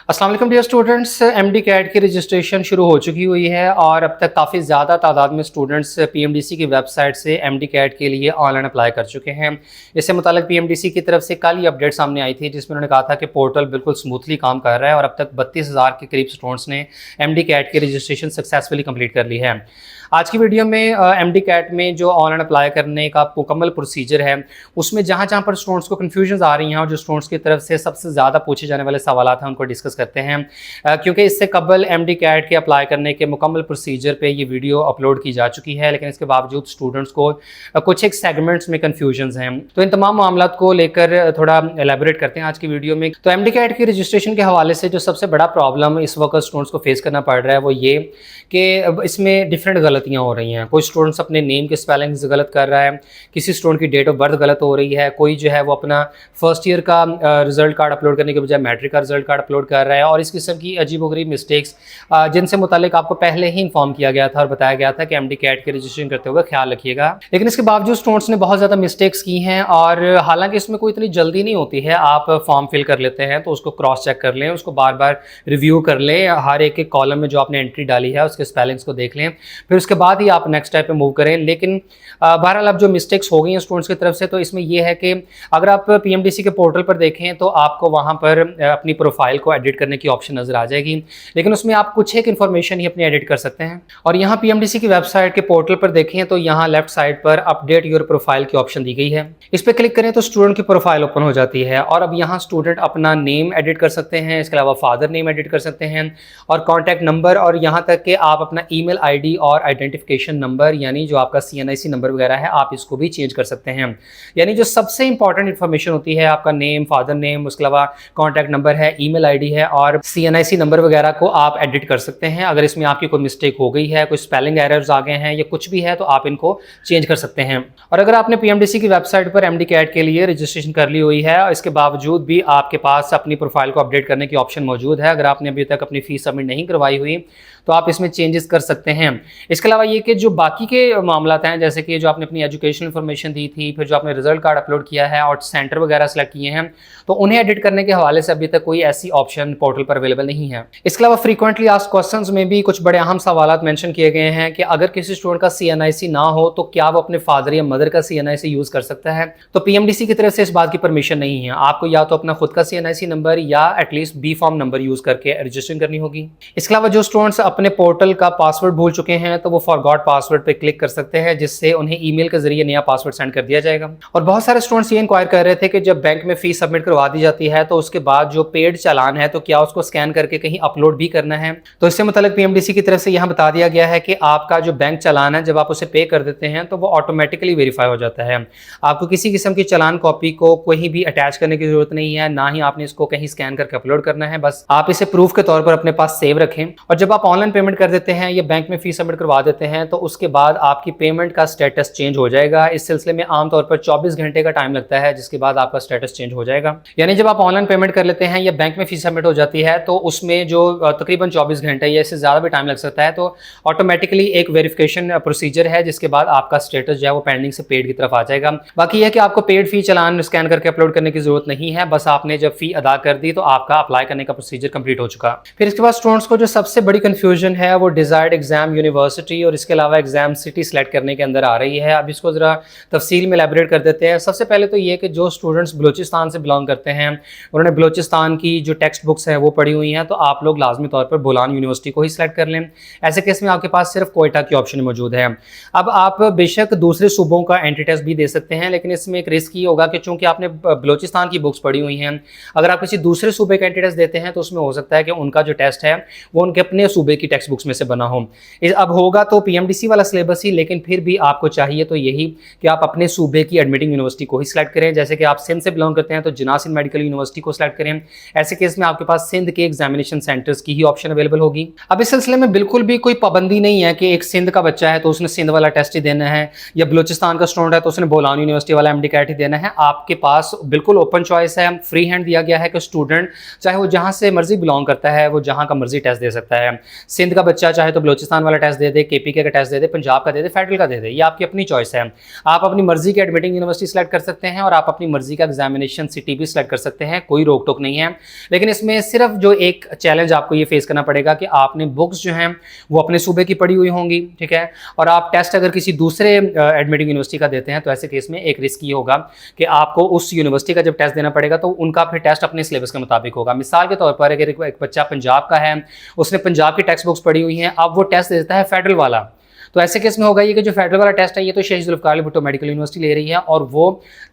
अस्सलाम वालेकुम dear students, MD cat की रजिस्ट्रेशन शुरू हो चुकी हुई है और अब तक काफ़ी ज़्यादा तादाद में स्टूडेंट्स पीएमडीसी की वेबसाइट से एमडी कैट के लिए ऑनलाइन अप्लाई कर चुके हैं। इससे मुताल्लिक पीएमडीसी की तरफ से कल ये अपडेट सामने आई थी जिसमें उन्होंने कहा था कि पोर्टल बिल्कुल स्मूथली काम कर रहा है और अब तक 32,000 के करीब स्टूडेंट्स ने एमडी कैट की रजिस्ट्रेशन सक्सेसफुली कंप्लीट कर ली है। आज की वीडियो में एमडी कैट में जो ऑनलाइन अप्लाई करने का मुकम्मल प्रोसीजर है उसमें जहाँ पर स्टूडेंट्स को कन्फ्यूजन आ रही हैं और जो स्टूडेंट्स की तरफ से सबसे ज़्यादा पूछे जाने वाले सवाल हैं उनको डिस्कस करते हैं। क्योंकि इससे कबल एमडी कैट के अप्लाई करने के मुकम्मल प्रोसीजर पे ये वीडियो अपलोड की जा चुकी है, लेकिन इसके बावजूद स्टूडेंट्स को कुछ एक सेगमेंट्स में कन्फ्यूजन हैं। तो इन तमाम मामला को लेकर थोड़ा एलेबोरेट करते हैं आज की वीडियो में। तो एमडी कैट की रजिस्ट्रेशन के हवाले से जो सबसे बड़ा प्रॉब्लम इस वक्त स्टूडेंट्स को फेस करना पड़ रहा है वो ये कि इसमें डिफरेंट गलतियाँ हो रही हैं। कोई स्टूडेंट्स अपने नेम के स्पेलिंग्स गलत कर रहा है, किसी स्टूडेंट की डेट ऑफ बर्थ गलत हो रही है, कोई जो है वो अपना फर्स्ट ईयर का रिजल्ट कार्ड अपलोड करने के बजाय मैट्रिक का रिजल्ट कार्ड अपलोड कर रहा है और इस किस्म की अजीबोगरीब मिस्टेक्स जिनसे मुतालिक आपको पहले ही इन्फॉर्म किया गया था और बताया गया था कि एमडी कैट की रजिस्ट्रेशन करते हुए ख्याल रखिएगा। लेकिन इसके बावजूद स्टूडेंट्स ने बहुत ज़्यादा मिस्टेक्स की हैं और हालांकि इसमें कोई इतनी जल्दी नहीं होती है। आप फॉर्म फिल कर लेते हैं तो उसको क्रॉस चेक कर लें, उसको बार बार रिव्यू कर लें, हर एक कॉलम में जो आपने एंट्री डाली है उसके स्पेलिंग्स को देख लें, फिर उसके बाद ही आप नेक्स्ट स्टेप पे मूव करें। लेकिन बहरहाल अब जो मिस्टेक्स हो गई हैं स्टूडेंट्स की तरफ से, तो इसमें यह है कि अगर आप पीएमडीसी के पोर्टल पर देखें तो आपको वहाँ पर अपनी प्रोफाइल को एडिट करने की ऑप्शन नजर आ जाएगी, लेकिन उसमें आप कुछ एक इन्फॉर्मेशन ही अपनी एडिट कर सकते हैं। और यहाँ पीएमडीसी की वेबसाइट के पोर्टल पर देखें तो यहाँ लेफ्ट साइड पर अपडेट योर प्रोफाइल की ऑप्शन दी गई है। इस पर क्लिक करें तो स्टूडेंट की प्रोफाइल ओपन हो जाती है और अब यहाँ स्टूडेंट अपना नेम एडिट कर सकते हैं, इसके अलावा फादर नेम एडिट कर सकते हैं और कॉन्टैक्ट नंबर, और यहाँ तक कि आप अपना ईमेल आईडी और आइडेंटिफिकेशन नंबर यानी जो आपका CNIC नंबर वगैरह है आप इसको भी चेंज कर सकते हैं। यानी जो सबसे इंपॉर्टेंट इन्फॉर्मेशन होती है आपका नेम, फादर नेम, उसके अलावा कॉन्टैक्ट नंबर है, ईमेल आईडी है और CNIC नंबर वगैरह को आप एडिट कर सकते हैं। अगर इसमें आपकी कोई मिस्टेक हो गई है, कोई स्पेलिंग एरर्स आ गए हैं या कुछ भी है तो आप इनको चेंज कर सकते हैं। और अगर आपने पीएमडीसी की वेबसाइट पर एमडी कैट के लिए रजिस्ट्रेशन कर ली हुई है, इसके बावजूद भी आपके पास अपनी प्रोफाइल को अपडेट करने की ऑप्शन मौजूद है। अगर आपने अभी तक अपनी फीस सबमिट नहीं करवाई हुई तो आप इसमें चेंजेस कर सकते हैं। इसके अलावा ये कि जो बाकी के मामला हैं, जैसे कि जो आपने अपनी एजुकेशनल इन्फॉर्मेशन दी थी, फिर जो आपने रिजल्ट कार्ड अपलोड किया है और सेंटर वगैरह सेलेक्ट किए हैं, तो उन्हें एडिट करने के हवाले से अभी तक कोई ऐसी ऑप्शन पोर्टल पर अवेलेबल नहीं है। इसके अलावा फ्रीक्वेंटली आस्क्ड क्वेश्चंस में भी कुछ बड़े अहम सवाल मेंशन किए गए हैं कि अगर किसी स्टूडेंट का CNIC ना हो तो क्या वो अपने फादर या मदर का CNIC यूज कर सकता है। तो पीएमडीसी की तरफ से इस बात की परमिशन नहीं है। आपको या तो अपना खुद का CNIC नंबर या at least be form number use करके रजिस्ट्रेशन करनी होगी। इसके अलावा जो स्टूडेंट्स अपने पोर्टल का पासवर्ड भूल चुके हैं तो वो फॉरगॉट पासवर्ड पे क्लिक कर सकते हैं, जिससे उन्हें ईमेल के जरिए नया पासवर्ड सेंड कर दिया जाएगा। और बहुत सारे स्टूडेंट्स ये इंक्वायर कर रहे थे कि जब बैंक में फीस सबमिट करवा दी जाती है तो उसके बाद जो पेड चालान है तो क्या उसको स्कैन करके कहीं अपलोड भी करना है। तो इससे मुताल्लिक पीएमडीसी की तरफ से यहाँ बता दिया गया है कि आपका जो बैंक चालान है जब आप उसे पे कर देते हैं तो वो ऑटोमेटिकली वेरीफाई हो जाता है। आपको किसी किस्म की चालान कॉपी को कहीं भी अटैच करने की जरूरत नहीं है, ना ही आपने इसको कहीं स्कैन करके अपलोड करना है। बस आप इसे प्रूफ के तौर पर अपने पास सेव रखें और जब आप ऑनलाइन पेमेंट कर देते हैं या बैंक में फीस सबमिट करवा देते हैं तो उसके बाद आपकी पेमेंट का स्टेटस चेंज हो जाएगा। इस सिलसिले में आमतौर पर 24 घंटे का टाइम लगता है, जिसके बाद आपका स्टेटस चेंज हो जाएगा। यानी जब आप ऑनलाइन पेमेंट कर लेते हैं या बैंक में फीस सबमिट हो जाती है तो उसमें जो तकरीबन 24 घंटे या इससे ज़्यादा भी टाइम लग सकता है, तो ऑटोमेटिकली एक वेरिफिकेशन प्रोसीजर है जिसके बाद आपका स्टेटस जो है वो पेंडिंग से पेड की तरफ आ जाएगा। बाकी यह कि आपको पेड फी चालान स्कैन करके अपलोड करने की जरूरत नहीं है, बस आपने जब फी अदा कर दी तो आपका अप्लाई करने का प्रोसीजर कंप्लीट हो चुका। फिर इसके बाद स्टूडेंट्स को जो सबसे बड़ी कंफ्यूजन है वो डिजायर्ड एग्जाम यूनिवर्सिटी और इसके अलावा एग्जाम सिटी सेलेक्ट करने के अंदर आ रही है। अब इसको जरा तफसील में एलैबोरेट कर देते हैं। सबसे पहले तो ये कि जो स्टूडेंट्स बलूचिस्तान से बिलोंग करते हैं उन्होंने बलूचिस्तान की जो टेक्स्ट बुक्स है वो पढ़ी हुई हैं, तो आप लोग लाजमी तौर पर बोलान यूनिवर्सिटी को ही सिलेक्ट कर लें। ऐसे केस में आपके पास सिर्फ कोयटा की ऑप्शन मौजूद है। अब आप बेशक दूसरे सूबों का एंट्री टेस्ट भी दे सकते हैं, लेकिन इसमें एक रिस्क ये होगा कि चूंकि आपने बलूचिस्तान की बुक्स पढ़ी हुई हैं, अगर आप किसी दूसरे सूबे का एंट्री टेस्ट देते हैं तो उसमें हो सकता है कि उनका जो टेस्ट है वो उनके अपने सूबे की टेक्स्ट बुक्स में से बना हो। अब होगा तो पीएमडीसी वाला सिलेबस ही, लेकिन फिर भी आपको चाहिए तो यही कि आप अपने सूबे की एडमिटिंग यूनिवर्सिटी को ही सिलेक्ट करें। जैसे कि आप सिंध से बिलोंग करते हैं तो जिन्ना सिंध मेडिकल यूनिवर्सिटी को सिलेक्ट करें। ऐसे केस में आपके पास सिंध के एग्जामिनेशन सेंटर्स की ही ऑप्शन अवेलेबल होगी। अब इस सिलसिले में बिल्कुल भी कोई पाबंदी नहीं है कि एक सिंध का बच्चा है तो उसने सिंध वाला टेस्ट ही देना है, या बलूचिस्तान का स्टूडेंट है तो उसने बोलान यूनिवर्सिटी वाला एमडी कैट ही देना है। आपके पास बिल्कुल ओपन चॉइस है, फ्री हैंड दिया गया है कि स्टूडेंट चाहे वो जहां से मर्जी बिलोंग करता है वो जहां का मर्जी टेस्ट दे सकता है। सिंध का बच्चा चाहे तो बलूचिस्तान वाला टेस्ट दे दे, केपीके का टेस्ट दे दे, पंजाब का दे दे, फेडरल का दे दे, ये आपकी अपनी चॉइस है। आप अपनी मर्जी की एडमिटिंग यूनिवर्सिटी सेलेक्ट कर सकते हैं और आप अपनी मर्जी का एग्जामिनेशन सिटी भी सिलेक्ट कर सकते हैं, कोई रोक टोक नहीं है। लेकिन इसमें सिर्फ जो एक चैलेंज आपको ये फेस करना पड़ेगा कि आपने बुक्स जो हैं वो अपने सूबे की पढ़ी हुई होंगी, ठीक है, और आप टेस्ट अगर किसी दूसरे एडमिटिंग यूनिवर्सिटी का देते हैं तो ऐसे केस में एक रिस्क ये होगा कि आपको उस यूनिवर्सिटी का जब टेस्ट देना पड़ेगा तो उनका फिर टेस्ट अपने सिलेबस के मुताबिक होगा। मिसाल के तौर पर अगर एक बच्चा पंजाब का है, उसने पंजाब की टेक्स्ट बुक्स पढ़ी हुई हैं, अब वो टेस्ट देता है फेडरल वाला, तो ऐसे केस में होगा ये कि जो फेडरल वाला टेस्ट है ये तो शहीद जुल्फ़िकार अली भुट्टो मेडिकल यूनिवर्सिटी ले रही है और वो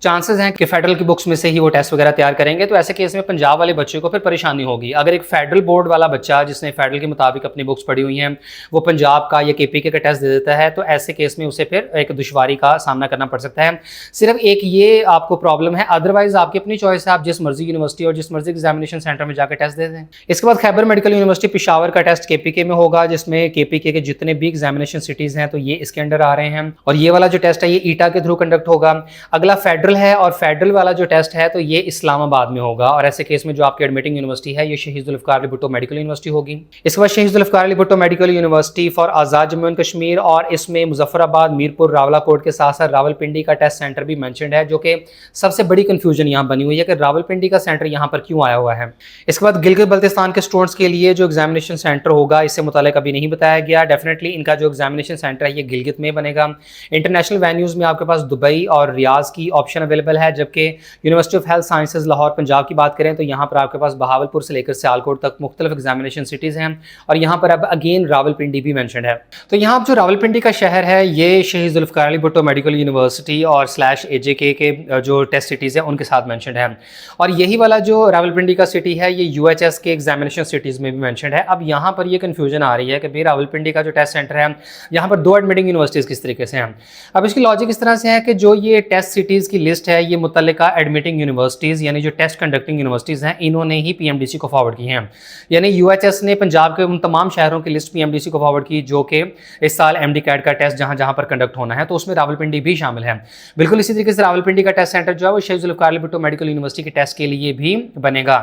चांसेस हैं कि फेडरल की बुक्स में से ही वो टेस्ट वगैरह तैयार करेंगे, तो ऐसे केस में पंजाब वाले बच्चे को फिर परेशानी होगी। अगर एक फेडरल बोर्ड वाला बच्चा जिसने फेडरल के मुताबिक अपनी बुक्स पढ़ी हुई हैं वो पंजाब का या केपीके का टेस्ट दे देता है तो ऐसे केस में उसे फिर एक दुश्वारी का सामना करना पड़ सकता है। सिर्फ एक ये आपको प्रॉब्लम है, अदरवाइज आपकी अपनी चॉइस है, आप जिस मर्जी यूनिवर्सिटी और जिस मर्जी एग्जामिनेशन सेंटर में जाकर टेस्ट दे दें। इसके बाद खैबर मेडिकल यूनिवर्सिटी पिशावर का टेस्ट केपीके में होगा, जिसमें केपीके के जितने भी एग्जामिनेशन सिटीज हैं तो ये इसके अंडर आ रहे हैं, और ये वाला जो टेस्ट है ये ईटा के थ्रू कंडक्ट होगा। अगला फेडरल है और फेडरल वाला जो टेस्ट है तो ये इस्लामाबाद में होगा, और ऐसे केस में जो आपकी एडमिटिंग यूनिवर्सिटी है ये शहीद जुल्फ़िकार अली भुट्टो मेडिकल यूनिवर्सिटी होगी। इसके बाद Shaheed Zulfikar Ali Bhutto medical university for Azad Jammu and Kashmir, और इसमें मुजफ्फराबाद, मीरपुर, रावलाकोट के साथ साथ रावलपिंडी का टेस्ट सेंटर भी मेंशन्ड है, जो कि सबसे बड़ी कंफ्यूजन यहाँ बनी हुई है कि रावलपिंडी का सेंटर यहाँ पर क्यों आया हुआ है। इसके बाद गिलगित बल्तिस्तान के स्टूडेंट्स के लिए जो एग्जामिनेशन सेंटर होगा इससे मुतालिक अभी नहीं बताया गया। डेफिनेटली इनका जो एग्जामिनेशन सेंटर है ये गिलगित में बनेगा। इंटरनेशनल वेन्यूज़ में आपके पास दुबई और रियाज की ऑप्शन अवेलेबल है, जबकि university of health sciences Lahore Punjab की बात करें तो यहाँ पर आपके पास बहावलपुर से लेकर सियालकोट तक मुख्तलिफ एग्जामिनेशन सिटीज़ हैं, और यहाँ पर अब अगेन रावलपिंडी भी मैंशन है। तो यहाँ जो रावलपिंडी का शहर है ये शहीद जुल्फ़िकार अली भुट्टो मेडिकल यूनिवर्सिटी और /AJK के जो टेस्ट सिटीज़ हैं उनके साथ मैंशन है, और यही वाला जो रावलपिंडी का सिटी है ये UHS के एग्जामिनेशन सिटीज़ में भी मैंशन है। अब यहाँ पर ये कन्फ्यूजन आ रही है कि भाई रावलपिंडी का जो टेस्ट सेंटर है यहाँ पर 2 एडमिटिंग यूनिवर्सिटीज़ किस तरीके से हैं। अब इसकी लॉजिक इस तरह से है कि जो ये टेस्ट सिटीज़ की लिस्ट है ये मुतल्लिका एडमिटिंग यूनिवर्सिटीज़ यानी जो टेस्ट कंडक्टिंग यूनिवर्सिटीज़ हैं इन्होंने ही PMDC को फॉरवर्ड की हैं, यानी UHS ने पंजाब के उन तमाम शहरों की लिस्ट PMDC को फॉरवर्ड की जो कि इस साल MD-CAT का टेस्ट जहाँ जहाँ पर कंडक्ट होना है, तो उसमें रावलपिंडी भी शामिल है। बिल्कुल इसी तरीके से रावलपिंडी का टेस्ट सेंटर जो है वो शहीद जुल्फ़िकार अली भुट्टो मेडिकल यूनिवर्सिटी के टेस्ट के लिए भी बनेगा।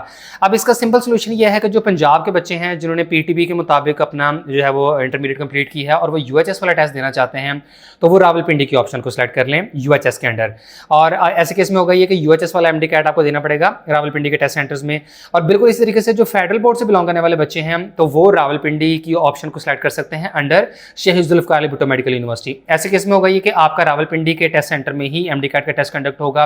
अब इसका सिंपल सोल्यूशन ये है कि जो पंजाब के बच्चे हैं जिन्होंने PTB के मुताबिक अपना जो है वो इंटरमीडिएट कंप्लीट की है और वो UHS वाला टेस्ट देना चाहते हैं तो वो रावलपिंडी की ऑप्शन को सिलेक्ट कर लें UHS के अंडर, और ऐसे केस में होगा ये कि UHS वाला MD-CAT आपको देना पड़ेगा रावलपिंडी के टेस्ट सेंटर्स में। और बिल्कुल इसी तरीके से जो फेडरल बोर्ड से बिलोंग करने वाले बच्चे हैं तो वो रावलपिंडी की ऑप्शन को सिलेक्ट कर सकते हैं अंडर शहीद जुल्फ़िकार अली भुट्टो मेडिकल यूनिवर्सिटी। ऐसे केस में होगा ये कि आपका रावलपिंडी के टेस्ट सेंटर में ही MD-CAT का टेस्ट कंडक्ट होगा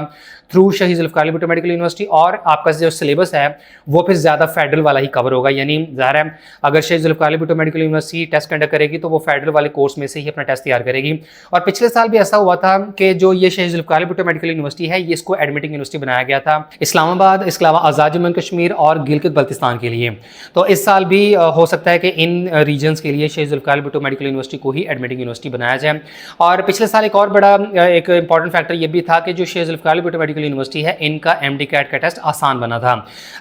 थ्रू शहीद जुल्फ़िकार अली भुट्टो मेडिकल यूनिवर्सिटी, और आपका जो सिलेबस है वो फिर ज़्यादा फेडरल वाला ही कवर होगा, यानी ज़ाहिर है अगर Shaheed Zulfikar Ali Bhutto medical university test conduct करेगी तो वो फेडरल वाले कोर्स में से ही अपना टेस्ट तैयार करेगी। और पिछले साल भी ऐसा हुआ था कि जो ये शहीद जुल्फ़िकार अली भुट्टो मेडिकल यूनिवर्सिटी है ये इसको एडमिटिंग यूनिवर्सिटी बनाया गया था इस्लामाबाद, इसके अलावा आज़ाद जम्मू एंड कश्मीर और गिलगित बल्तिस्तान के लिए। तो इस साल भी हो सकता है कि इन रीजन्स के लिए शहीद जुल्फ़िकार अली भुट्टो मेडिकल यूनिवर्सिटी को ही एडमिटिंग यूनिवर्सिटी बनाया जाए। और पिछले साल एक और बड़ा एक इंपॉर्टेंट फैक्टर ये भी था कि जो शहीद जुल्फ़िकार अली भुट्टो मेडिकल यूनिवर्सिटी है इनका MD-CAT का टेस्ट आसान बना था।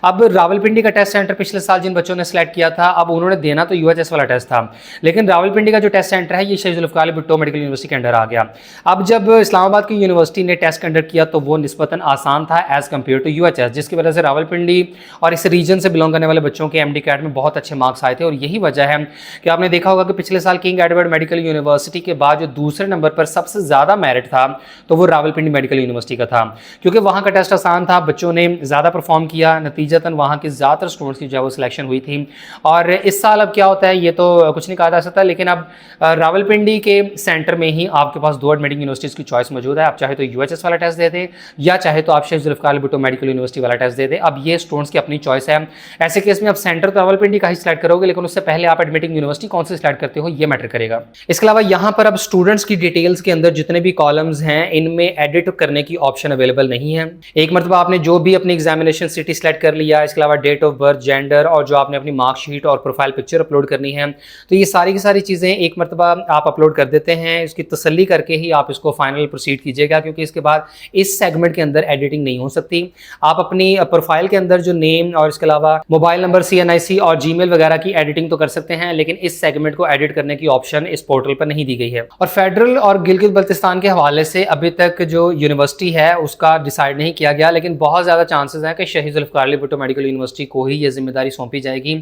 अब रावलपिंडी का टेस्ट सेंटर पिछले साल जिन बच्चों ने सेलेक्ट किया था अब उन्होंने देना तो UHS वाला टेस्ट था, लेकिन रावलपिंडी का जो टेस्ट सेंटर है ये शहीद जुल्फ़िकार अली भुट्टो मेडिकल यूनिवर्सिटी के अंडर आ गया। अब जब इस्लामाबाद की यूनिवर्सिटी ने टेस्ट कंडक्ट किया तो वो निस्बतन आसान था एज कम्पेयर टू UHS, जिसकी वजह से रावलपिंडी और इस रीजन से बिलोंग करने वाले बच्चों के MD-CAT में बहुत अच्छे मार्क्स आए थे। और यही वजह है कि आपने देखा होगा कि पिछले साल किंग एडवर्ड मेडिकल यूनिवर्सिटी के बाद जो दूसरे नंबर पर सबसे ज़्यादा मेरिट था तो वो रावलपिंडी मेडिकल यूनिवर्सिटी का था, क्योंकि वहाँ का टेस्ट आसान था, बच्चों ने ज़्यादा परफॉर्म किया, नतीजतन वहाँ के ज़्यादातर स्टूडेंट्स की जो है वो सिलेक्शन हुई थी। और इस साल अब क्या होता है ये तो कुछ नहीं कहा जा सकता, लेकिन अब रावलपिंडी के सेंटर में ही आपके पास 2 एडमिटिंग यूनिवर्सिटीज़ की चॉइस मौजूद है। आप चाहे तो UHS वाला टेस्ट दे दें या चाहे तो आप शहीद जुल्फ़िकार अली भुट्टो मेडिकल यूनिवर्सिटी वाला टेस्ट दे दें। अब ये स्टूडेंट्स की अपनी चॉइस है। ऐसे केस में आप सेंटर तो रावलपिंडी का ही सिलेक्ट करोगे, लेकिन उससे पहले आप एडमिटिंग यूनिवर्सिटी कौन सी सिलेक्ट करते हो ये मैटर करेगा। इसके अलावा यहाँ पर अब स्टूडेंट्स की डिटेल्स के अंदर जितने भी कॉलम्स हैं इनमें एडिट करने की ऑप्शन अवेलेबल नहीं है। एक मरतबा आपने जो भी अपनी एग्जामिनेशन सिटी सेलेक्ट कर लिया, इसके अलावा डेट ऑफ बर्थ, जेंडर और जो आपने अपनी मार्कशीट और प्रोफाइल पिक्चर अपलोड करनी है, तो ये सारी की सारी चीज़ें एक मरतबा आप अपलोड कर देते हैं। इसकी तसल्ली करके ही आप इसको फाइनल प्रोसीड कीजिएगा, क्योंकि इसके बाद इस सेगमेंट के अंदर एडिटिंग नहीं हो सकती। आप अपनी प्रोफाइल के अंदर जो नेम और इसके अलावा मोबाइल नंबर, CNIC और जीमेल वगैरह की एडिटिंग तो कर सकते हैं, लेकिन इस सेगमेंट को एडिट करने की ऑप्शन इस पोर्टल पर नहीं दी गई है। और फेडरल और गिलगित बल्तिस्तान के हवाले से अभी तक जो यूनिवर्सिटी है उसका डिसाइड नहीं किया गया, लेकिन बहुत ज़्यादा चांसेस हैं कि शहीद जुल्फ़िकार अली भुट्टो मेडिकल यूनिवर्सिटी को ही ये जिम्मेदारी सौंपी जाएगी,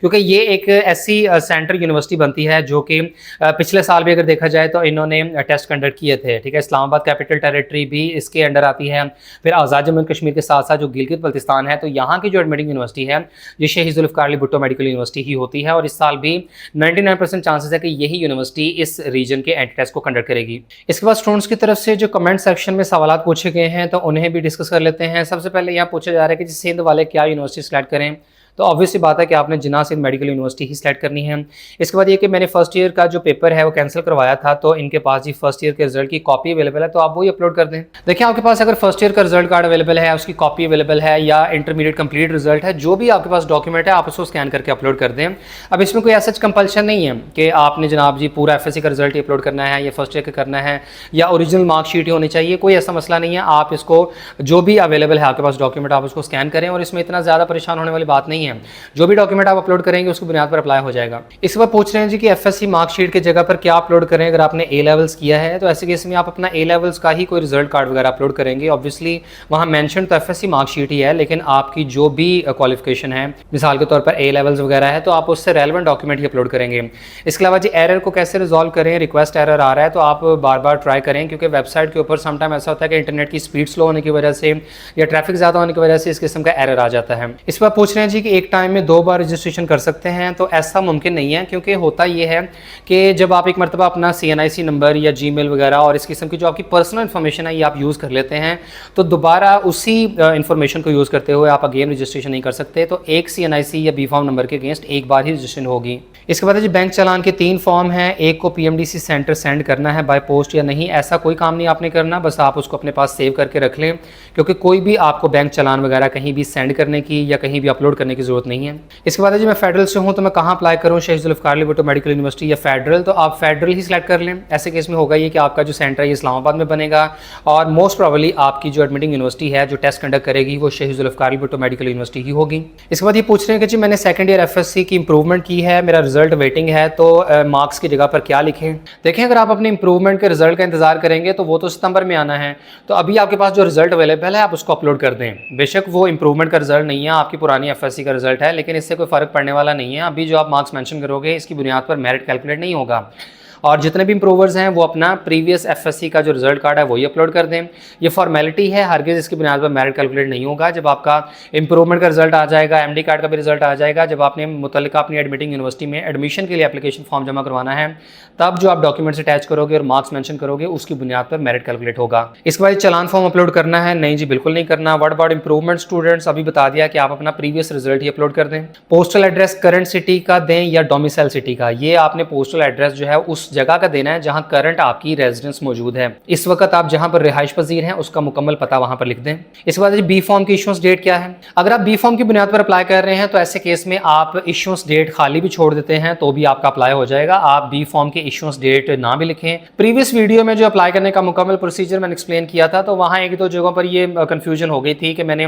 क्योंकि ये एक ऐसी सेंटर यूनिवर्सिटी बनती है जो कि पिछले साल भी अगर देखा जाए तो इन्होंने टेस्ट कंडक्ट किए थे, ठीक है। इस्लामाबाद कैपिटल टेरिटरी भी इसके अंडर आती है। फिर आज़ाद जम्मू एंड कश्मीर के साथ साथ जो गिलगित बल्तिस्तान है, तो यहाँ की जो एडमिटिंग यूनिवर्सिटी है ये शहीद जुल्फ़िकार अली भुट्टो मेडिकल यूनिवर्सिटी ही होती है, और इस साल भी 99% चांसेस है कि यही यूनिवर्सिटी इस रीजन के एंट्री टेस्ट को कंडक्ट करेगी। इसके बाद स्टूडेंट्स की तरफ से जो कमेंट सेक्शन में सवाल पूछे गए हैं तो उन्हें भी डिस्कस कर लेते हैं। सबसे पहले यहाँ पूछा जा रहा है कि सिंध वाले क्या यूनिवर्सिटी सेलेक्ट करें, तो ऑब्वियसली बात है कि आपने जिन्ना सिंध मेडिकल यूनिवर्सिटी ही सिलेक्ट करनी है। इसके बाद ये कि मैंने फर्स्ट ईयर का जो पेपर है वो कैंसिल करवाया था, तो इनके पास जी फर्स्ट ईयर के रिजल्ट की कॉपी अवेलेबल है, तो आप वही अपलोड कर दें। देखिए आपके पास अगर फर्स्ट ईयर का रिजल्ट कार्ड अवेलेबल है, उसकी कॉपी अवेलेबल है, या इंटरमीडिएट कंप्लीट रिजल्ट है, जो भी आपके पास डॉक्यूमेंट है आप उसको स्कैन करके अपलोड कर दें। अब इसमें कोई ऐसा कंपल्शन नहीं है कि आपने जनाब जी पूरा FSC का रिजल्ट ही अपलोड करना है या फर्स्ट ईयर का करना है या ओरिजिनल मार्कशीट ही होनी चाहिए, कोई ऐसा मसला नहीं है। आप इसको जो भी अवेलेबल है आपके पास डॉक्यूमेंट आप उसको स्कैन करें, और इसमें इतना ज़्यादा परेशान होने वाली बात नहीं है। जो भी डॉक्यूमेंट आप अपलोड करेंगे उसकी बुनियाद पर अप्लाई हो जाएगा। इस बार पूछ रहे हैं जी कि FSC मार्कशीट की जगह पर क्या अपलोड करें अगर आपने A लेवल्स किया है, तो ऐसे केस में आप अपना A लेवल्स का ही कोई रिजल्ट कार्ड वगैरह अपलोड करेंगे। ऑब्वियसली वहाँ मेंशन तो FSC मार्कशीट ही है, लेकिन आपकी जो भी क्वालिफिकेशन है, मिसाल के तौर पर A लेवल्स वगैरह है, तो आप उससे रेलेवेंट डॉक्यूमेंट ही अपलोड करेंगे। इसके अलावा जी एरर को कैसे रिजॉल्व करें, रिक्वेस्ट एरर आ रहा है तो आप बार बार ट्राई करें, क्योंकि वेबसाइट के ऊपर समटाइम ऐसा होता है कि इंटरनेट की स्पीड स्लो होने की वजह से या ट्रैफिक ज़्यादा होने की वजह से इस किस्म का एरर आ जाता है। इस बार पूछ रहे हैं जी कि एक टाइम में 2 बार रजिस्ट्रेशन कर सकते हैं, तो ऐसा मुमकिन नहीं है, क्योंकि होता ये है कि जब आप एक मरतबा अपना CNIC नंबर या जीमेल वगैरह और इस किस्म की जो आपकी पर्सनल इन्फॉर्मेशन है ये आप यूज़ कर लेते हैं, तो दोबारा उसी इन्फॉर्मेशन को यूज़ करते हुए आप अगेन रजिस्ट्रेशन नहीं कर सकते। तो एक CNIC या B फॉर्म नंबर के अगेंस्ट एक बार ही रजिस्ट्रेशन होगी। इसके बाद जी बैंक चालान के 3 फॉर्म हैं, एक को PMDC सेंटर सेंड करना है बाय पोस्ट या नहीं, ऐसा कोई काम नहीं आपने करना, बस आप उसको अपने पास सेव करके रख लें, क्योंकि कोई भी आपको बैंक चालान वगैरह कहीं भी सेंड करने की या कहीं भी अपलोड करने की ज़रूरत नहीं है। इसके बाद जी मैं फेडरल से हूँ तो मैं कहाँ अप्लाई करूँ, शहीद जुल्फ़िकार अली भुट्टो मेडिकल यूनिवर्सिटी या फेडरल, तो आप फेडरल ही सिलेक्ट कर लें। ऐसे केस में होगा ये कि आपका जो सेंटर है ये इस्लामाबाद में बनेगा, और मोस्ट प्रोबेबली आपकी जो एडमिटिंग यूनिवर्सिटी है जो टेस्ट कंडक्ट करेगी वो शहीद जुल्फ़िकार अली भुट्टो मेडिकल यूनिवर्सिटी ही होगी। इसके बाद ये पूछ रहे हैं कि जी मैंने सेकंड ईयर FSC की इंप्रूवमेंट की है, मेरा रिजल्ट वेटिंग है, तो मार्क्स की जगह पर क्या लिखें। देखें अगर आप अपने इंप्रूवमेंट के रिजल्ट का इंतजार करेंगे तो वो तो सितंबर में आना है, तो अभी आपके पास जो रिजल्ट अवेलेबल है आप उसको अपलोड कर दें। बेशक वो इंप्रूवमेंट का रिजल्ट नहीं है, आपकी पुरानी FSC का रिजल्ट है, लेकिन इससे कोई फ़र्क पड़ने वाला नहीं है। अभी जो आप मार्क्स मेंशन करोगे इसकी बुनियाद पर मेरिट कैलकुलेट नहीं होगा, और जितने भी इंप्रूवर्स हैं वो अपना प्रीवियस FSC का जो रिजल्ट कार्ड है वही अपलोड कर दें। ये फॉर्मेलिटी है, हरगिज़ इसकी बुनियाद पर मेरिट कैलकुलेट नहीं होगा। जब आपका इंप्रूवमेंट का रिजल्ट आ जाएगा, MD कार्ड का भी रिजल्ट आ जाएगा, जब आपने मुतल्लिका अपनी एडमिटिंग यूनिवर्सिटी में एडमिशन के लिए एप्लीकेशन फॉर्म जमा करवाना है, तब जो आप डॉक्यूमेंट्स अटैच करोगे और मार्क्स मेंशन करोगे उसकी बुनियाद पर मेरिट कैलकुलेट होगा। इसके बाद चलान फॉर्म अपलोड करना है, नहीं जी बिल्कुल नहीं करना। व्हाट अबाउट इंप्रूवमेंट स्टूडेंट्स, अभी बता दिया कि आप अपना प्रीवियस रिजल्ट ही अपलोड कर दें। पोस्टल एड्रेस करंट सिटी का दें या डोमिसाइल सिटी का, ये आपने पोस्टल एड्रेस जो है उस जगह का देना है जहां करंट आपकी रेजिडेंस मौजूद है। इस वक्त आप जहां पर रिहाइश पजीर हैं उसका मुकम्मल पता वहां पर लिख दें। इसके बाद बी फॉर्म की इशूएंस डेट क्या है। अगर आप बी फॉर्म की बुनियाद पर अप्लाई कर रहे हैं तो ऐसे केस में आप इशूएंस डेट खाली भी छोड़ देते हैं तो भी आपका अप्लाई हो जाएगा। आप बी फॉर्म की इशूएंस डेट ना भी लिखें। प्रीवियस वीडियो में जो अप्लाई करने का मुकम्मल प्रोसीजर मैंने एक्सप्लेन किया था, तो वहां एक दो जगहों पर ये कंफ्यूजन हो गई थी कि मैंने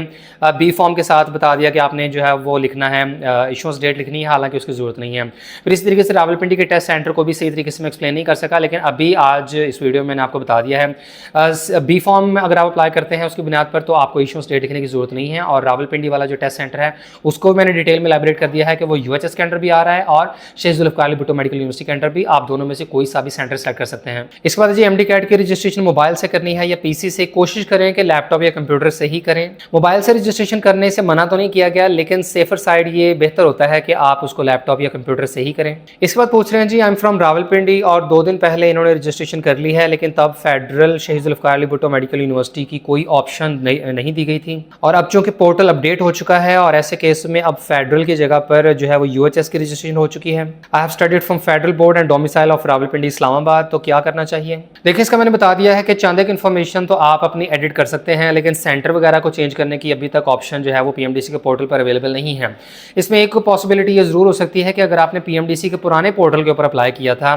बी फॉर्म के साथ बता दिया कि आपने जो है वो लिखना है, इशूएंस डेट लिखनी है, हालांकि उसकी जरूरत नहीं है। फिर इस तरीके से रावलपिंडी के टेस्ट सेंटर को भी सही तरीके से मैं एक्सप्लेन नहीं कर सका, लेकिन अभी आज इस वीडियो में मैंने आपको बता दिया है। बी फॉर्म में अगर आप अप्लाई करते हैं उसकी बुनियाद पर तो आपको इशूएंस डेट लिखने की जरूरत नहीं है। और रावलपिंडी वाला जो टेस्ट सेंटर है उसको मैंने डिटेल में इलैबोरेट कर दिया है कि वो UHS के अंडर भी आ रहा है और शहीद जुल्फ़िकार अली भुट्टो मेडिकल यूनिवर्सिटी के अंडर भी। आप दोनों में से कोई सा भी सेंटर सेलेक्ट कर सकते हैं। इसके बाद जी MD कैट की रजिस्ट्रेशन मोबाइल से करनी है या PC से, कोशिश करें कि लैपटॉप या कंप्यूटर से ही करें। मोबाइल से रजिस्ट्रेशन करने से मना तो नहीं किया गया, लेकिन सेफर साइड ये बेहतर होता है कि आप उसको लैपटॉप या कंप्यूटर से ही करें। इसके बाद पूछ रहे हैं जी आई एम फ्रॉम रावलपिंडी और 2 दिन पहले इन्होंने रजिस्ट्रेशन कर ली है, लेकिन तब फेडरल शहीद जुल्फ़िकार अली भुट्टो मेडिकल यूनिवर्सिटी की कोई ऑप्शन नहीं दी गई थी। और अब चूंकि पोर्टल अपडेट हो चुका है और ऐसे केस में अब फेडरल की जगह पर जो है वो UHS की रजिस्ट्रेशन हो चुकी है। I have studied from federal board and domicile of Rawalpindi Islamabad, तो क्या करना चाहिए। देखिए इसका मैंने बता दिया है कि चंद एक इन्फॉर्मेशन तो आप अपनी एडिट कर सकते हैं, लेकिन सेंटर वगैरह को चेंज करने की अभी तक ऑप्शन जो है वो PMDC के पोर्टल पर अवेलेबल नहीं है। इसमें एक पॉसिबिलिटी ये जरूर हो सकती है कि अगर आपने PMDC के पुराने पोर्टल के ऊपर अप्लाई किया था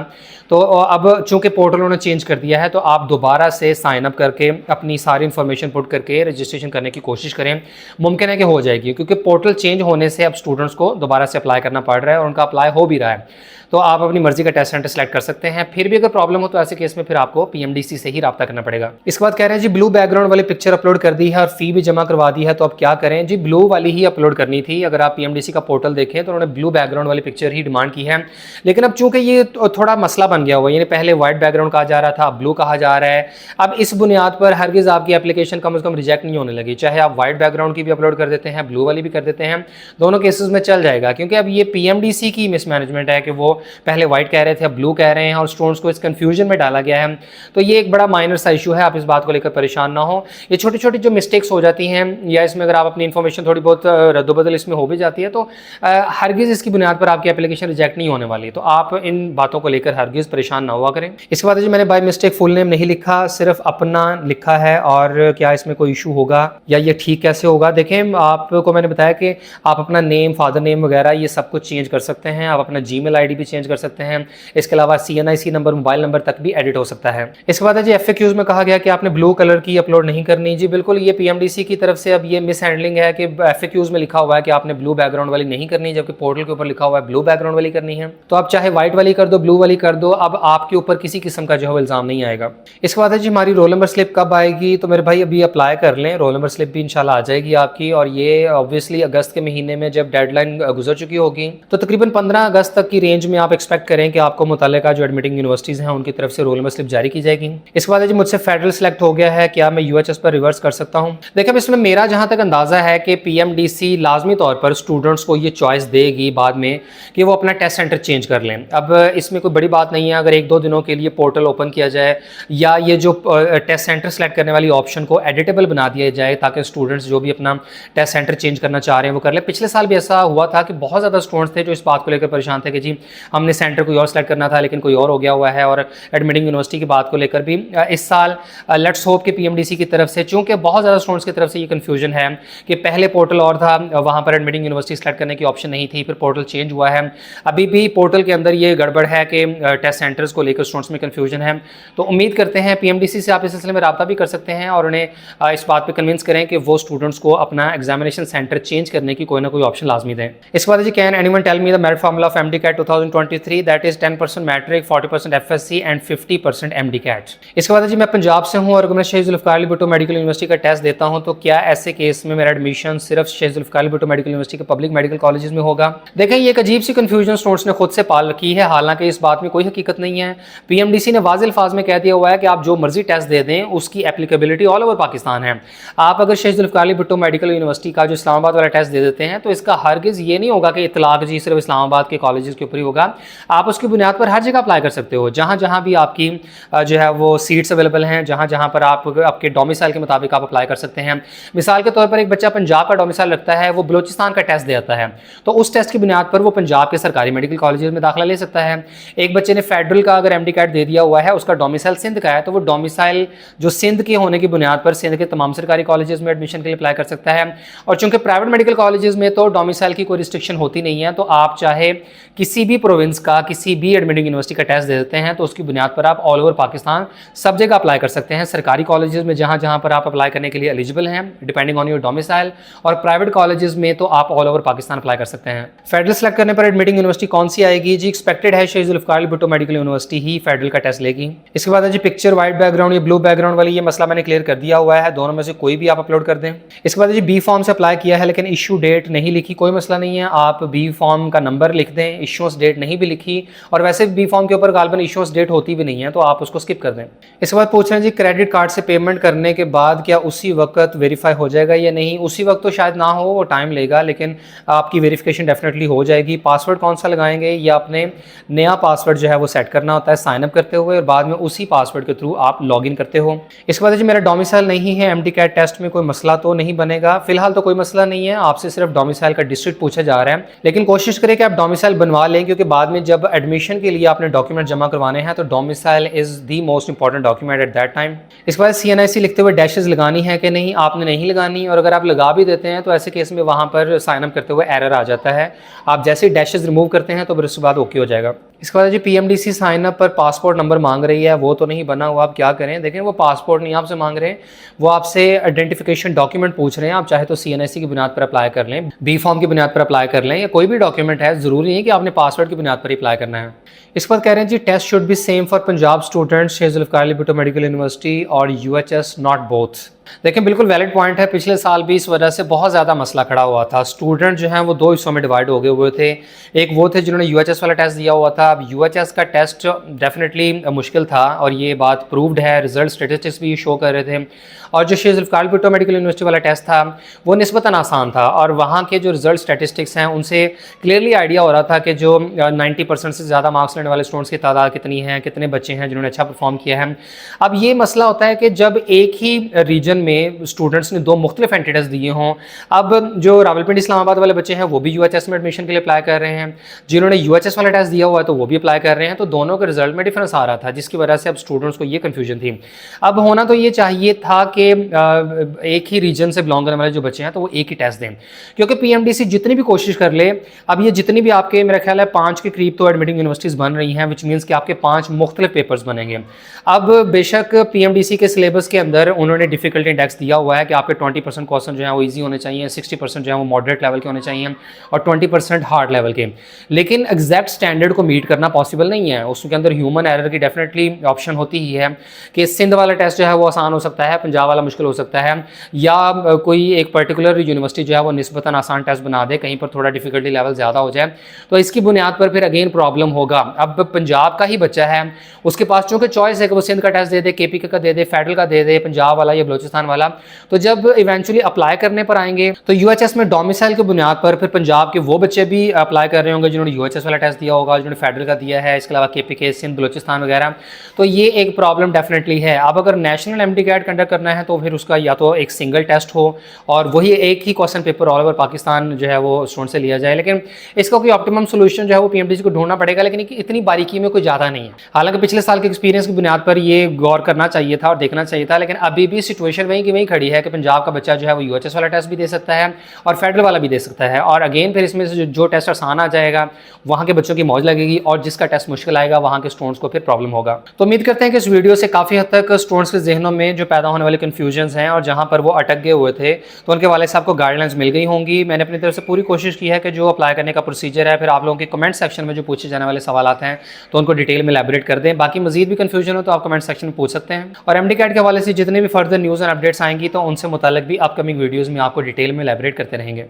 तो अब चूंकि पोर्टल उन्होंने चेंज कर दिया है तो आप दोबारा से साइन अप करके अपनी सारी इन्फॉर्मेशन पुट करके रजिस्ट्रेशन करने की कोशिश करें। मुमकिन है कि हो जाएगी, क्योंकि पोर्टल चेंज होने से अब स्टूडेंट्स को दोबारा से अप्लाई करना पड़ रहा है और उनका अप्लाई हो भी रहा है। तो आप अपनी मर्जी का टेस्ट सेंटर सेलेक्ट कर सकते हैं। फिर भी अगर प्रॉब्लम हो तो ऐसे केस में फिर आपको PMDC से ही रब्ता करना पड़ेगा। इसके बाद कह रहे हैं जी ब्लू बैकग्राउंड वाली पिक्चर अपलोड कर दी है और फी भी जमा करवा दी है, तो अब क्या करें। जी ब्लू वाली ही अपलोड करनी थी। अगर आप PMDC का पोर्टल देखें तो उन्होंने ब्लू बैकग्राउंड वाली पिक्चर ही डिमांड की है, लेकिन अब चूंकि ये थोड़ा मसला मसला बन गया हुआ है, यानी पहले वाइट बैकग्राउंड कहा जा रहा था, अब ब्लू कहा जा रहा है। अब इस बुनियाद पर हरगिज़ आपकी एप्लीकेशन कम से कम रिजेक्ट नहीं होने लगी, चाहे आप वाइट बैकग्राउंड की भी अपलोड कर देते हैं, ब्लू वाली भी कर देते हैं, दोनों केसेस में चल जाएगा। क्योंकि अब ये पीएमडीसी की मिसमैनेजमेंट है कि वो पहले वाइट कह रहे थे, अब ब्लू कह रहे हैं और स्टूडेंट्स को इस कन्फ्यूजन में डाला गया है। तो ये एक बड़ा माइनर सा इशू है, आप इस बात को लेकर परेशान ना हो। ये छोटी छोटी जो मिस्टेक्स हो जाती हैं या इसमें अगर आप अपनी इन्फॉर्मेशन थोड़ी बहुत रद्दोबदल इसमें हो भी जाती है तो हरगिज़ इसकी बुनियाद पर आपकी एप्लीकेशन रिजेक्ट नहीं होने वाली। तो आप इन बातों को लेकर हरगिज़ परेशान ना हुआ करें। इसके बाद जी मैंने बाय मिस्टेक फुल नेम नहीं लिखा, सिर्फ अपना लिखा है, और क्या इसमें कोई इशू होगा या ये ठीक कैसे होगा? देखें, आपको मैंने बताया कि आप अपना नेम, फादर नेम वगैरह ये सब कुछ चेंज कर सकते हैं, आप अपना जीमेल आईडी भी चेंज कर सकते हैं। इसके अलावा CNIC नंबर, मोबाइल नंबर तक भी एडिट हो सकता है। इसके बाद जी FAQs में कहा गया कि आपने ब्लू कलर की अपलोड नहीं करनी। जी बिल्कुल, ये PMDC की तरफ से अब ये मिस हैंडलिंग है कि FAQs में लिखा हुआ है कि आपने ब्लू बैकग्राउंड वाली नहीं करनी, जबकि पोर्टल के ऊपर लिखा हुआ है ब्लू बैकग्राउंड वाली करनी है। तो आप चाहे व्हाइट वाली कर दो, ब्लू वाली कर दो, अब आपके ऊपर किसी किस्म का जो है इल्जाम नहीं आएगा। इसके बाद जी हमारी रोल नंबर स्लिप कब आएगी? तो मेरे भाई अभी अप्लाई कर लें, रोल नंबर स्लिप भी इंशाल्लाह आ जाएगी आपकी, और ये ऑब्वियसली अगस्त के महीने में जब डेडलाइन गुजर चुकी होगी तो तकरीबन 15 अगस्त तक की रेंज में आप एक्सपेक्ट करें कि आपको मुतल्लिका जो एडमिटिंग यूनिवर्सिटीज़ हैं उनकी तरफ से रोल नंबर स्लिप जारी की जाएगी। इसके बाद जी मुझसे फेडरल सेलेक्ट हो गया है, क्या मैं UHS पर रिवर्स कर सकता हूँ? देखिए, इसमें मेरा जहाँ तक अंदाज़ा है कि PMDC लाजमी तौर पर स्टूडेंट्स को ये चॉइस देगी बाद में कि वो अपना टेस्ट सेंटर चेंज कर लें। अब इसमें कोई बड़ी बात नहीं है अगर 1-2 दिनों के लिए पोर्टल ओपन किया जाए या ये जो टेस्ट सेंटर सेलेक्ट करने वाली ऑप्शन को एडिटेबल बना दिया जाए ताकि स्टूडेंट्स जो भी अपना टेस्ट सेंटर चेंज करना चाह रहे हैं वो कर ले। पिछले साल भी ऐसा हुआ था कि बहुत ज़्यादा स्टूडेंट्स थे जो इस बात को लेकर परेशान थे कि जी हमने सेंटर कोई और सेलेक्ट करना था लेकिन कोई और हो गया हुआ है, और एडमिटिंग यूनिवर्सिटी की बात को लेकर भी इस साल लेट्स होप कि PMDC की तरफ से, चूँकि बहुत ज़्यादा स्टूडेंट्स की तरफ से ये कन्फ्यूजन है कि पहले पोर्टल और था, वहाँ पर एडमिटिंग यूनिवर्सिटी सेलेक्ट करने की ऑप्शन नहीं थी, फिर पोर्टल चेंज हुआ है। अभी भी पोर्टल के अंदर ये गड़बड़ है कि टेस्ट सेंटर्स को लेकर स्टूडेंट्स में कन्फ्यूजन है। तो उम्मीद करते हैं PMDC से आप इस सिलसिले में रब्ता भी कर सकते हैं और उन्हें इस बात पर कन्विंस करें कि वो स्टूडेंट्स को अपना एग्जामिनेशन सेंटर चेंज करने की कोई ना कोई ऑप्शन लाजमी दें। इसके बाद ji can anyone tell me the merit formula of MDCAT 2023? That is 10% matric, 40% FSC and 50% MDCAT। इसके बाद जी मैं पंजाब से हूँ और अगर मैं शहीद जुल्फ़िकार अली भुट्टो मेडिकल यूनिवर्सिटी का टेस्ट देता हूँ तो क्या ऐसे केस में मेरा एडमिशन सिर्फ शहीद जुल्फ़िकार अली भुट्टो मेडिकल यूनिवर्सिटी के पब्लिक मेडिकल कॉलेजेस में होगा? देखें, ये एक अजीब सी कन्फ्यूजन स्टूडेंट्स ने खुद से पाल रखी है, हालांकि इस बात में कोई हकीकत नहीं है। PMDC ने वाज़ेह अल्फाज में कह दिया हुआ है कि आप जो मर्जी टेस्ट दे दें उसकी एप्लीकेबिलिटी ऑल ओवर पाकिस्तान है। आप अगर शहीद जुल्फ़िकार अली भुट्टो मेडिकल यूनिवर्सिटी का जो इस्लामाबाद वाला टेस्ट दे देते हैं तो इसका हरगिज़ ये नहीं होगा कि इतलाक जी सिर्फ इस्लामाबाद के कॉलेजेस के ऊपर ही होगा। आप उसकी बुनियाद पर हर जगह अप्लाई कर सकते हो, जहाँ जहाँ भी आपकी जो है वो सीट्स अवेलेबल हैं, जहाँ जहाँ पर आप आपके डोमिसाइल के मुताबिक आप अप्लाई कर सकते हैं। मिसाल के तौर पर एक बच्चा पंजाब का डोमिसाइल रखता है, वो बलोचिस्तान का टेस्ट देता है, तो उस टेस्ट की बुनियाद पर वो पंजाब के सरकारी मेडिकल कॉलेजेस में दाखिला ले सकता है। एक बच्चे ने फेडरल का अगर MDCAT दे दिया हुआ है, उसका डोमिसाइल सिंध का है, तो वो डोमिसाइल जो सिंध के होने की बुनियाद पर सिंध के तमाम सरकारी कॉलेजेस में एडमिशन के लिए अप्लाई कर सकता है। और चूंकि प्राइवेट मेडिकल कॉलेजेस में तो डोमिसाइल की कोई रिस्ट्रिक्शन होती नहीं है, तो आप चाहे किसी भी प्रोविंस का किसी भी एडमिटिंग यूनिवर्सिटी का टेस्ट दे देते हैं तो उसकी बुनियाद पर आप ऑल ओवर पाकिस्तान सब जगह अप्लाई कर सकते हैं। सरकारी कॉलेजेस में जहाँ जहाँ पर आप अप्लाई करने के लिए एलिजिबल हैं डिपेंडिंग ऑन योर डोमिसाइल, और प्राइवेट कॉलेजेस में तो आप ऑल ओवर पाकिस्तान अप्लाई कर सकते हैं। फेडरल सेलेक्ट करने पर एडमिटिंग यूनिवर्सिटी कौन सी आएगी? जी एक्सपेक्टेड है शहीद जुल्फ़िकार अली भुट्टो मेडिकल यूनिवर्सिटी ही फेडरल का टेस्ट लेगी। इसके बाद जी पिक्चर व्हाइट बैकग्राउंड या ब्लू बैकग्राउंड वाली, ये मसला मैंने क्लियर कर दिया हुआ है, दोनों में से कोई भी आप अपलोड कर दें। इसके बाद जी B फॉर्म से अप्लाई किया है लेकिन इशू डेट नहीं लिखी, कोई मसला नहीं है, आप B फॉर्म का नंबर लिख दें, इशूएंस डेट नहीं भी लिखी, और वैसे B फॉर्म के ऊपर गालबन इशूएंस डेट होती भी नहीं है तो आप उसको स्किप कर दें। इसके बाद पूछ रहे हैं जी क्रेडिट कार्ड से पेमेंट करने के बाद क्या उसी वक्त वेरीफाई हो जाएगा या नहीं? उसी वक्त तो शायद ना हो, वो टाइम लेगा, लेकिन आपकी वेरिफिकेशन डेफिनेटली हो जाएगी। पासवर्ड कौन सा लगाएंगे? या अपने नया पासवर्ड जो है वो सेट करना होता है साइन अप करते हुए, और बाद में उसी पासवर्ड के थ्रू आप लॉग इन करते हो। इसके बाद जी मेरा डोमिसाइल नहीं है, MDCAT टेस्ट में कोई मसला तो नहीं बनेगा? फिलहाल तो कोई मसला नहीं है, आपसे सिर्फ डोमिसाइल का डिस्ट्रिक्ट पूछा जा रहा है, लेकिन कोशिश करें कि आप डोमिसाइल बनवा लें, क्योंकि बाद में जब एडमिशन के लिए आपने डॉक्यूमेंट जमा करवाने हैं तो domicile is the most important document at that time. इसके बाद CNIC लिखते हुए डैशेज लगानी है कि नहीं? आपने नहीं लगानी, और अगर आप लगा भी देते हैं तो ऐसे केस में वहाँ पर साइन अप करते हुए एरर आ जाता है। आप जैसे ही डैशेज रिमूव करते हैं तो फिर उसके बाद ओके हो जाएगा। इसके बाद जी PMDC साइन अप पर पासपोर्ट नंबर मांग रही है, वो तो नहीं बना हुआ, आप क्या करें? देखें, वो पासपोर्ट नहीं आपसे मांग रहे हैं, वो आपसे आइडेंटिफिकेशन डॉक्यूमेंट पूछ रहे हैं। आप चाहे तो CNIC की बुनियाद पर अप्लाई कर लें, B फॉर्म की बुनियाद पर अप्लाई कर लें, या कोई भी डॉक्यूमेंट है, ज़रूरी नहीं कि आपने पासवर्ड की बुनियाद पर ही अप्लाई करना है। इसके बाद कह रहे हैं ji test should be same for Punjab students Shaheed Zulfikar Ali Bhutto medical university और UHS नॉट बोथ। देखिए, बिल्कुल वैलिड पॉइंट है। पिछले साल भी इस वजह से बहुत ज़्यादा मसला खड़ा हुआ था। स्टूडेंट जो हैं वो 2 हिस्सों में डिवाइड हो गए हुए थे। एक वो थे जिन्होंने यूएचएस वाला टेस्ट दिया हुआ था। अब यूएचएस का टेस्ट डेफ़िनेटली मुश्किल था और ये बात प्रूव्ड है, रिज़ल्ट स्टैटिस्टिक्स भी शो कर रहे थे। और जो शेख ज़ुल्फ़िकार भुट्टो मेडिकल यूनिवर्सिटी वाला टेस्ट था, वो निस्बतन आसान था और वहाँ के जो रिज़ल्ट स्टैटिस्टिक्स हैं, उनसे क्लियरली आइडिया हो रहा था कि जो 90% से ज़्यादा मार्क्स लेने वाले स्टूडेंट्स की तादाद कितनी है, कितने बच्चे हैं जिन्होंने अच्छा परफॉर्म किया है। अब ये मसला होता है कि जब एक ही रीजन में स्टूडेंट्स ने 2 मुख्तलिफ एंट्री टेस्ट दिए हों, अब जो रावलपिंडी इस्लामाबाद वाले बच्चे हैं वो भी यूएचएस में एडमिशन के लिए अप्लाई कर रहे हैं, जिन्होंने यूएचएस वाला टेस्ट दिया हुआ है तो वो भी अप्लाई कर रहे हैं, तो दोनों के रिजल्ट में डिफरेंस आ रहा था, जिसकी वजह से अब स्टूडेंट्स को ये कन्फ्यूजन थी। अब होना तो ये चाहिए था कि एक ही रीजन से बिलोंग करने वाले जो बच्चे हैं तो वो एक ही टेस्ट दें, क्योंकि पीएमडीसी जितनी भी कोशिश कर ले, अब ये जितनी भी आपके मेरा ख्याल है 5 के करीब तो एडमिटिंग यूनिवर्सिटीज़ बन रही हैं, विच मीन्स कि आपके 5 मुख्तलिफ पेपर्स बनेंगे। अब बेशक पीएमडीसी के सिलेबस के अंदर उन्होंने डिफिकल्टी इंडेक्स दिया हुआ है कि आपके 20% क्वेश्चन जो है वो इजी होने चाहिए, 60% जो है वो मॉडरेट लेवल के होने चाहिए और 20% हार्ड लेवल के, लेकिन एग्जैक्ट स्टैंडर्ड को मीट करना पॉसिबल नहीं है। उसके अंदर ह्यूमन एरर की डेफिनेटली ऑप्शन होती ही है कि सिंध वाला टेस्ट जो है वो आसान हो सकता है, पंजाब वाला मुश्किल हो सकता है, या कोई एक पर्टिकुलर यूनिवर्सिटी जो है वो निस्बतन आसान टेस्ट बना दे, कहीं पर थोड़ा डिफिकल्टी लेवल ज़्यादा हो जाए, तो इसकी बुनियाद पर फिर अगेन प्रॉब्लम होगा। अब पंजाब का ही बच्चा है, उसके पास चूँकि चॉइस है कि वो सिंध का टेस्ट दे दे, केपीके का दे दे, फेडरल का दे दे, पंजाब वाला या बलोचिस्तान वाला, तो जब इवेंचुअली अप्लाई करने पर आएंगे तो यूएचएस में डोमिसाइल की बुनियाद पर फिर पंजाब के वो बच्चे भी अप्लाई कर रहे होंगे जिन्होंने यूएचएस वाला टेस्ट दिया होगा, जिन्होंने फेडरल का दिया है, इसके अलावा केपीके, सिंध, बलोचिस्तान वगैरह, तो ये एक प्रॉब्लम डेफिनेटली है। अब अगर नेशनल एमडीकैट कंडक्ट करना है तो फिर उसका या तो एक सिंगल टेस्ट हो और वही एक ही question paper all over Pakistan जो है वो स्टूडेंट से लिया जाए, लेकिन इसका कोई ऑप्टिमम सोल्यूशन जो है वो पीएमडीसी को ढूंढना पड़ेगा, लेकिन इतनी बारीकी में कोई ज़्यादा नहीं है। हालांकि पिछले साल के एक्सपीरियंस की बुनियाद पर ये गौर करना चाहिए था और देखना चाहिए था, लेकिन अभी भी सिचुएशन वहीं की वहीं खड़ी है कि पंजाब का बच्चा जो है वो यूएचएस वाला टेस्ट भी दे सकता है और फेडरल वाला भी दे सकता है, और अगेन फिर इसमें से जो टेस्ट आसान आ जाएगा वहाँ के बच्चों की मौज लगेगी और जिसका टेस्ट मुश्किल आएगा वहाँ के स्टूडेंट्स को फिर प्रॉब्लम होगा। तो उम्मीद करते हैं कि इस वीडियो से काफ़ी हद तक स्टूडेंट्स के जहनों में जो पैदा होने वाले कन्फ्यूजन्स हैं और जहाँ पर वो अटक गए हुए थे तो उनके वाले साहब को गाइडलाइंस मिल गई होंगी। मैंने अपनी तरफ से पूरी कोशिश की है कि जो अप्लाई करने का प्रोसीजर है, फिर आप लोगों के कमेंट सेक्शन में जो पूछे जाने वाले सवाल हैं तो उनको डिटेल में एलैबोरेट कर दें। बाकी मजीद भी कन्फ्यूजन हो तो आप कमेंट सेक्शन में पूछ सकते हैं, और एमडीकैट के हवाले से जितने भी फर्दर न्यूज़ एंड अपडेट्स आएंगी तो उनसे मुताल्लिक भी अपकमिंग वीडियोज़ में आपको डिटेल में एलैबोरेट करते रहेंगे।